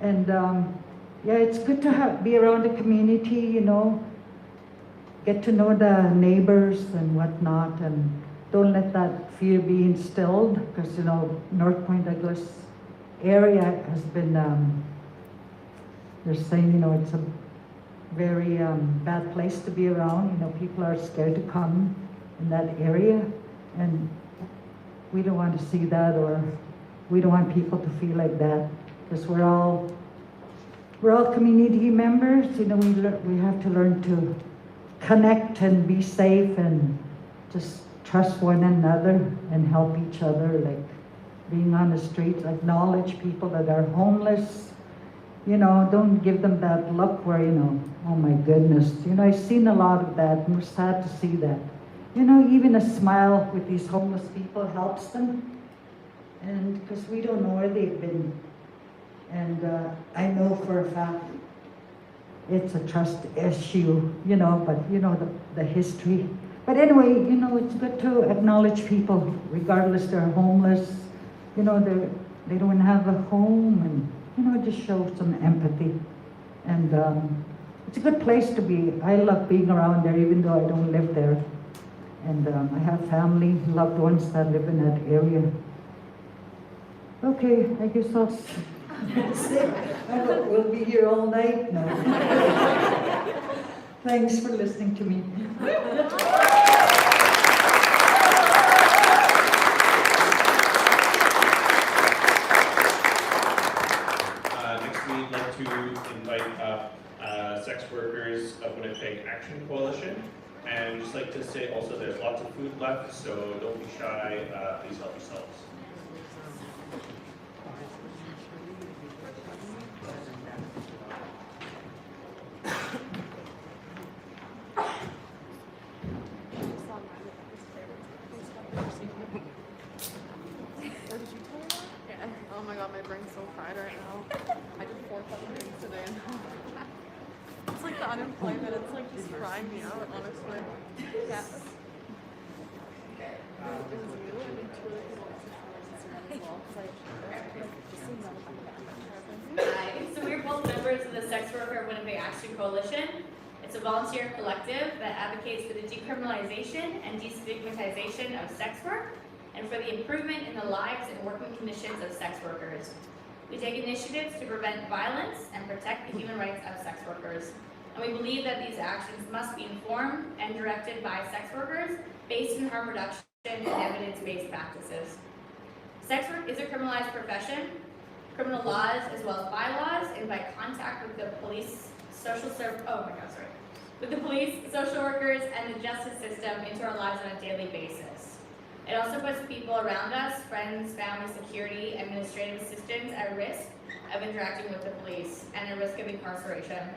And yeah, it's good to be around the community, you know, get to know the neighbors and whatnot, and don't let that fear be instilled, because, you know, North Point Douglas area has been, they're saying, you know, it's a very bad place to be around. You know, people are scared to come in that area, and we don't want to see that, or we don't want people to feel like that, because we're all community members. You know, we have to learn to connect and be safe and just trust one another and help each other, like being on the streets, acknowledge people that are homeless. You know, don't give them that look where, you know, oh my goodness. You know, I've seen a lot of that, and we're sad to see that. You know, even a smile with these homeless people helps them, and because we don't know where they've been. And I know for a fact it's a trust issue, you know, but you know, the history. But anyway, you know, it's good to acknowledge people, regardless they're homeless, you know, they don't have a home, and, you know, just show some empathy. And it's a good place to be. I love being around there, even though I don't live there. And I have family, loved ones that live in that area. Okay, I guess I'll we'll be here all night now. Thanks for listening to me. Next, we'd like to invite up Sex Workers of Winnipeg Action Coalition. And just like to say also, there's lots of food left, so don't be shy, please help yourselves. Oh my god, my brain's so fried right now. I did 4 things today. It's like the unemployment, it's like just frying me out, honestly. Yeah. It was you, I think 2 other people as well, because I just seemed that Hi, so we're both members of the Sex Worker of Winnipeg Action Coalition. It's a volunteer collective that advocates for the decriminalization and destigmatization of sex work, and for the improvement in the lives and working conditions of sex workers. We take initiatives to prevent violence and protect the human rights of sex workers. And we believe that these actions must be informed and directed by sex workers based in harm reduction and evidence-based practices. Sex work is a criminalized profession. Criminal laws as well as bylaws invite contact with the police, social workers, and the justice system into our lives on a daily basis. It also puts people around us, friends, family, security, administrative assistants, at risk of interacting with the police and at risk of incarceration.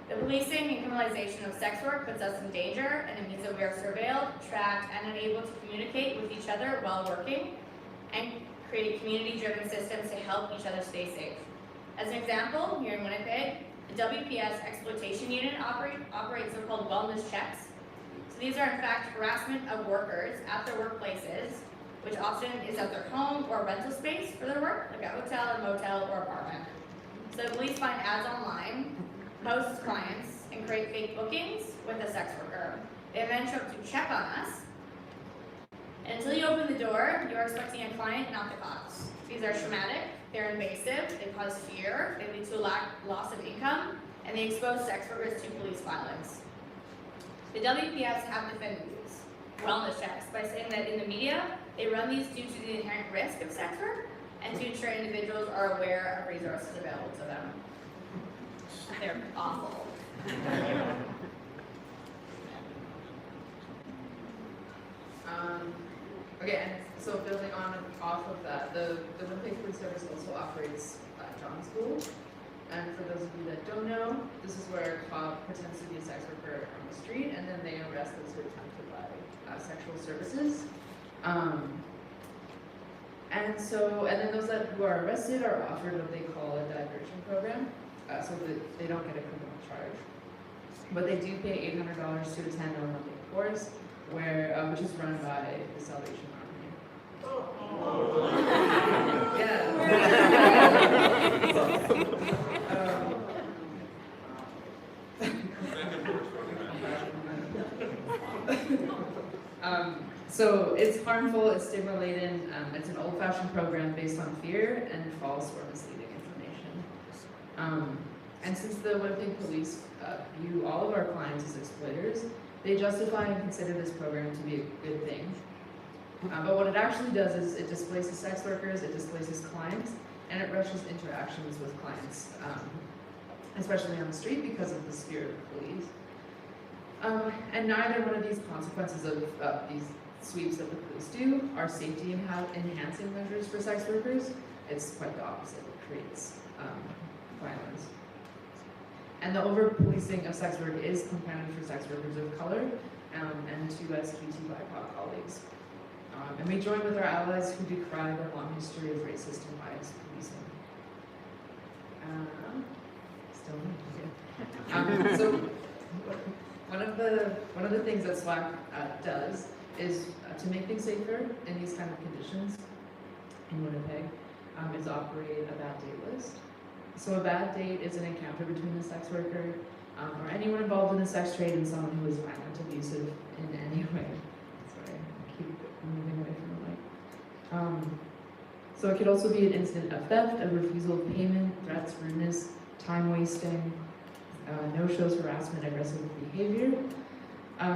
The policing and criminalization of sex work puts us in danger, and it means that we are surveilled, tracked, and unable to communicate with each other while working, and create community-driven systems to help each other stay safe. As an example, here in Winnipeg, The WPS exploitation unit operates so-called wellness checks. So these are in fact harassment of workers at their workplaces, which often is at their home or rental space for their work, like a hotel or motel or apartment. So the police find ads online, post clients, and create fake bookings with a sex worker. They then show up to check on us. And until you open the door, you're expecting a client, not the cops. These are traumatic, they're invasive, they cause fear, they lead to a loss of income, and they expose sex workers to police violence. The WPS have defended these wellness checks by saying that in the media, they run these due to the inherent risk of sex work and to ensure individuals are aware of resources available to them. They're awful. Okay, and so building off of that, the Winnipeg Police Service also operates John School. And for those of you that don't know, this is where a cop pretends to be a sex worker on the street, and then they arrest those who attempt to buy sexual services. And then those who are arrested are offered what they call a diversion program, so that they don't get a criminal charge. But they do pay $800 to attend an Olympic course, which is run by the Salvation Army. So it's harmful, it's stimulating, it's an old-fashioned program based on fear and false or misleading information. And since the Winnipeg Police view all of our clients as exploiters, they justify and consider this program to be a good thing. But what it actually does is it displaces sex workers, it displaces clients, and it rushes interactions with clients, especially on the street because of the fear of the police. And neither one of these consequences of these sweeps that the police do are safety enhancing measures for sex workers. It's quite the opposite. It creates violence. And the over-policing of sex work is compounded for sex workers of color and to LGBT BIPOC colleagues. And we join with our allies who decry the long history of racist and biased policing. So one of the things that SWAC does is to make things safer in these kind of conditions in Winnipeg is operate a bad date list. So a bad date is an encounter between the sex worker or anyone involved in the sex trade and someone who is violent, abusive in any way. Sorry, I keep moving away from the mic. So it could also be an incident of theft, of refusal of payment, threats, rudeness, time wasting, no-shows, harassment, aggressive behavior.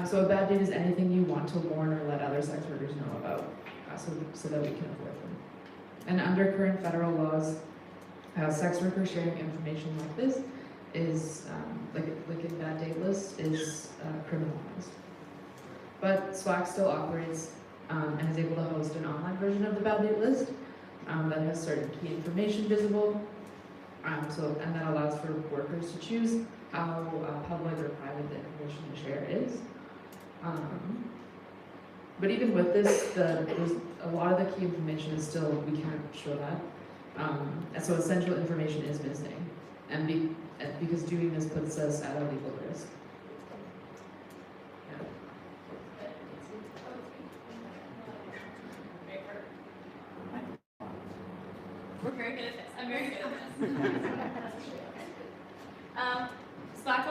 So a bad date is anything you want to warn or let other sex workers know about, so that we can avoid them. And under current federal laws, sex workers sharing information like this is, like a bad date list, is criminalized. But SWAC still operates and is able to host an online version of the bad date list that has certain key information visible, and that allows for workers to choose how public or private the information to share is. But even with this, there's a lot of the key information is still, we can't show that. And so essential information is missing, and because doing this puts us at a legal risk. We're very good at this. I'm very good at this. SWAC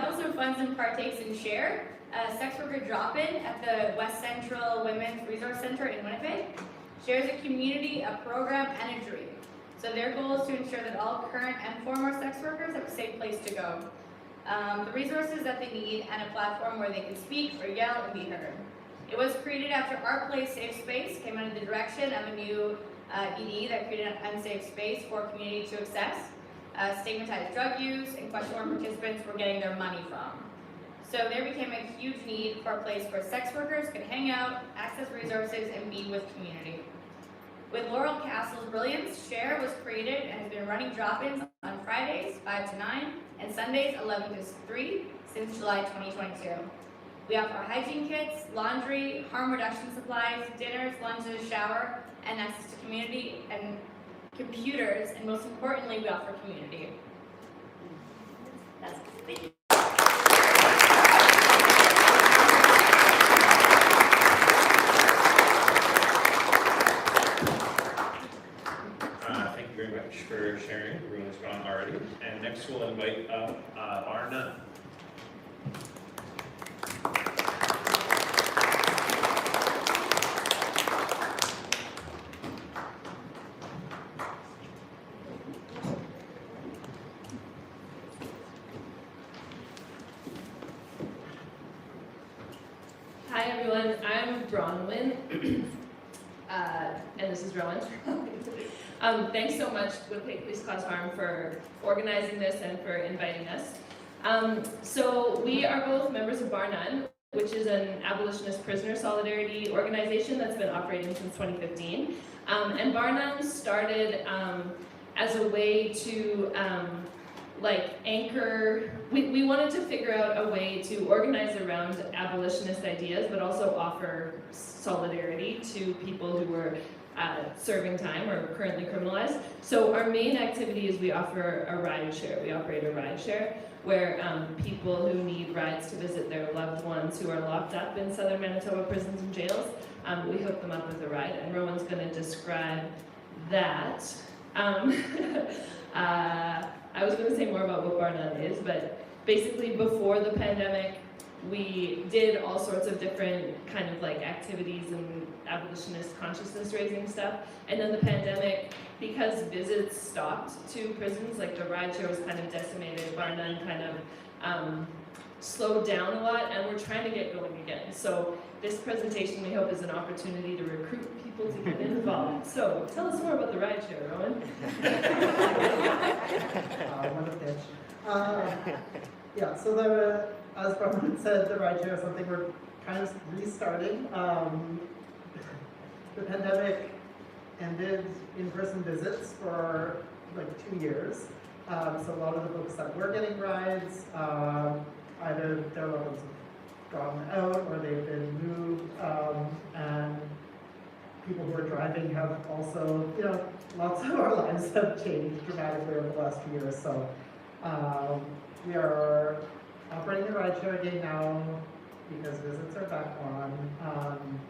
also funds and partakes in SHARE, a sex worker drop-in at the West Central Women's Resource Center in Winnipeg. SHARE is a community, a program, and a dream. So their goal is to ensure that all current and former sex workers have a safe place to go, the resources that they need, and a platform where they can speak or yell and be heard. It was created after Our Place Safe Space came under the direction of a new ED that created an unsafe space for community to access, stigmatized drug use, and question where participants were getting their money from. So there became a huge need for a place where sex workers could hang out, access resources, and be with community. With Laurel Castle's brilliance, SHARE was created and has been running drop-ins on Fridays 5 to 9 and Sundays 11 to 3 since July 2022. We offer hygiene kits, laundry, harm reduction supplies, dinners, lunches, shower, and access to community and computers, and most importantly, we offer community. That's it. Thank you. Thank you very much for sharing. Everyone's gone already. And next we'll invite up Bar None. Hi everyone, I'm Bronwyn, and this is Rowan. Thanks so much, Winnipeg Police Cause Harm, for organizing this and for inviting us. So we are both members of Bar None, which is an abolitionist prisoner solidarity organization that's been operating since 2015. And Bar None started as a way to anchor, we wanted to figure out a way to organize around abolitionist ideas, but also offer solidarity to people who were serving time or currently criminalized. So our main activity is we offer a ride share. We operate a ride share where people who need rides to visit their loved ones who are locked up in southern Manitoba prisons and jails, we hook them up with a ride, and Rowan's going to describe that. I was going to say more about what Bar None is, but basically before the pandemic, we did all sorts of different kind of activities and abolitionist consciousness raising stuff. And then the pandemic, because visits stopped to prisons, the rideshare was kind of decimated, Bar None kind of slowed down a lot, and we're trying to get going again. So this presentation, we hope, is an opportunity to recruit people to get involved. So tell us more about the rideshare, Rowan. What a pitch. Yeah, so as Bronwyn said, the rideshare is something we're kind of restarting. The pandemic ended in-person visits for 2 years. So a lot of the folks that were getting rides, either their loved ones have gone out or they've been moved, and people who are driving have also, lots of our lives have changed dramatically over the last 2 years. So we are operating the rideshare again now because visits are back on.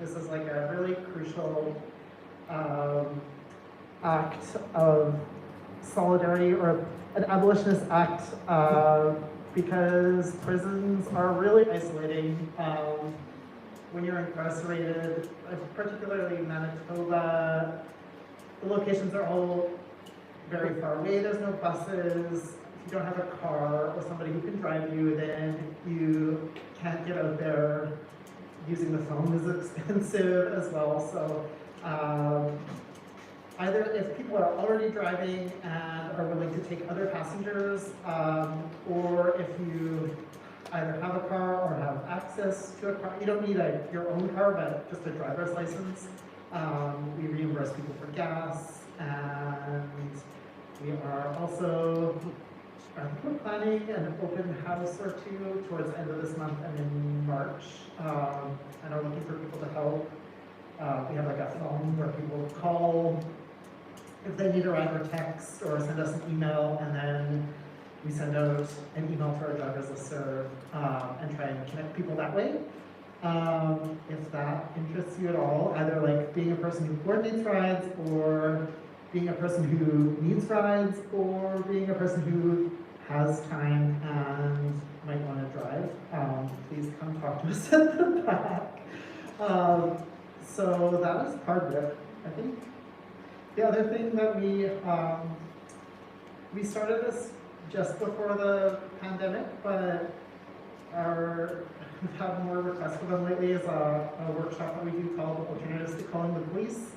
This is a really crucial act of solidarity, or an abolitionist act, because prisons are really isolating. When you're incarcerated, particularly in Manitoba, the locations are all very far away. There's no buses. If you don't have a car or somebody who can drive you, then you can't get out there. Using the phone is expensive as well. So either if people are already driving and are willing to take other passengers, or if you either have a car or have access to a car, you don't need your own car, but just a driver's license. We reimburse people for gas, and we are also, I think we're planning an open house or two towards the end of this month and in March, and are looking for people to help. We have a phone where people call if they need a ride, or text, or send us an email, and then we send out an email to our drivers listserv and try and connect people that way. If that interests you at all, either being a person who coordinates rides, or being a person who needs rides, or being a person who has time and might want to drive, please come talk to us at the back. So that is part of it, I think. The other thing that we started this just before the pandemic, but we've had more requests for them lately, is a workshop that we do called Alternatives to Calling the Police.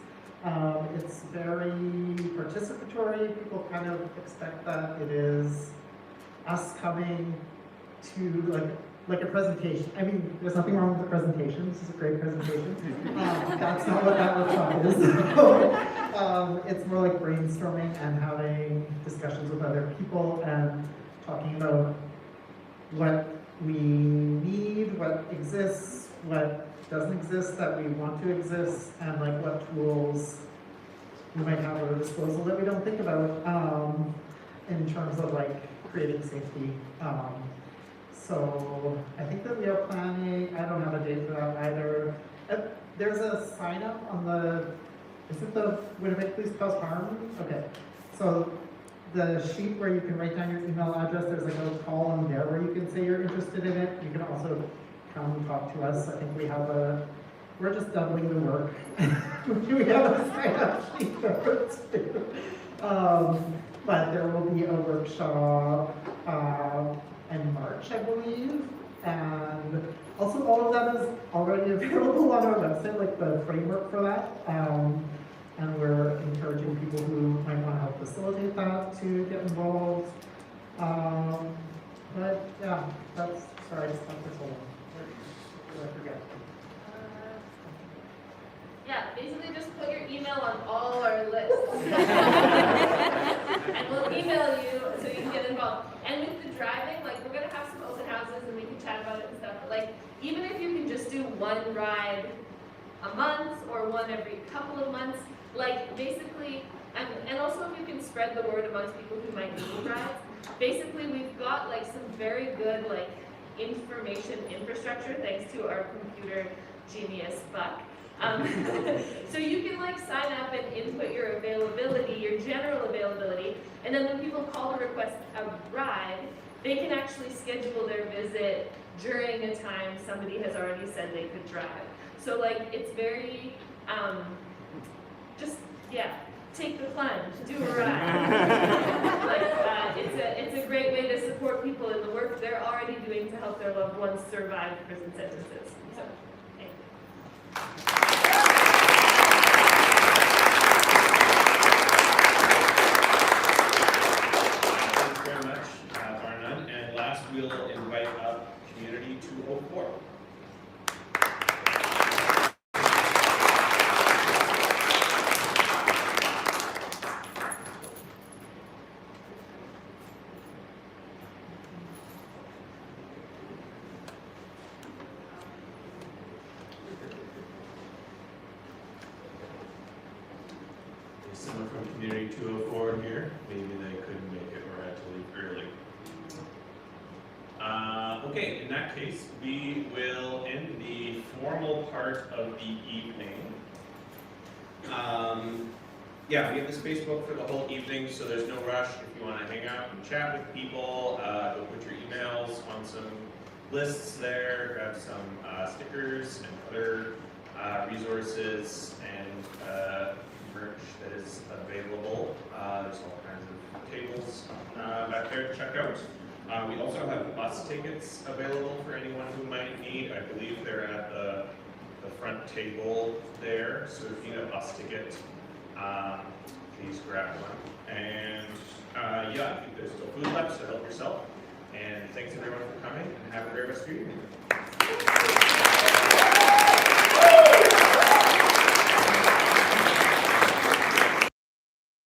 It's very participatory. People kind of expect that it is us coming to like a presentation. I mean, there's nothing wrong with the presentation. This is a great presentation. That's not what that workshop is. It's more like brainstorming and having discussions with other people and talking about what we need, what exists, what doesn't exist that we want to exist, and what tools we might have at our disposal that we don't think about, in terms of like creating safety. So I think that we are planning, I don't have a date for that either. There's a sign up on the, is it the Winnipeg Police Cause Harm? Okay, so the sheet where you can write down your email address, there's like a column there where you can say you're interested in it. You can also come and talk to us. I think we have we're just doubling the work. We have a sign up sheet there too. But there will be a workshop in March, I believe. And also all of that is already available on our website, like the framework for that. And we're encouraging people who might want to help facilitate that to get involved. But yeah, that's, sorry, I just got this one. What did I forget? Yeah, basically just put your email on all our lists. And we'll email you so you can get involved. And with the driving, like we're gonna have some open houses and we can chat about it and stuff. But like, even if you can just do one ride a month or one every couple of months, like basically, and also if you can spread the word amongst people who might need rides. Basically, we've got like some very good like information infrastructure thanks to our computer genius Buck. So you can like sign up and input your availability, your general availability, and then when people call to request a ride, they can actually schedule their visit during a time somebody has already said they could drive. So like it's very, just, yeah, take the plunge, do a ride. Like, it's a great way to support people in the work they're already doing to help their loved ones survive prison sentences. So, thank you. Thanks very much, Arnon. And last, we'll invite up Community 204. Is someone from Community 204 here? Maybe they couldn't make it or had to leave early. Okay, in that case, we will end the formal part of the evening. Yeah, we have this Facebook for the whole evening, so there's no rush. If you want to hang out and chat with people, go put your emails on some lists there, grab some stickers and other resources and merch that is available. There's all kinds of tables back there to check out. We also have bus tickets available for anyone who might need. I believe they're at the front table there. So if you need a bus ticket, please grab one. And yeah, I think there's still food left, so help yourself. And thanks everyone for coming, and have a great rest of your evening.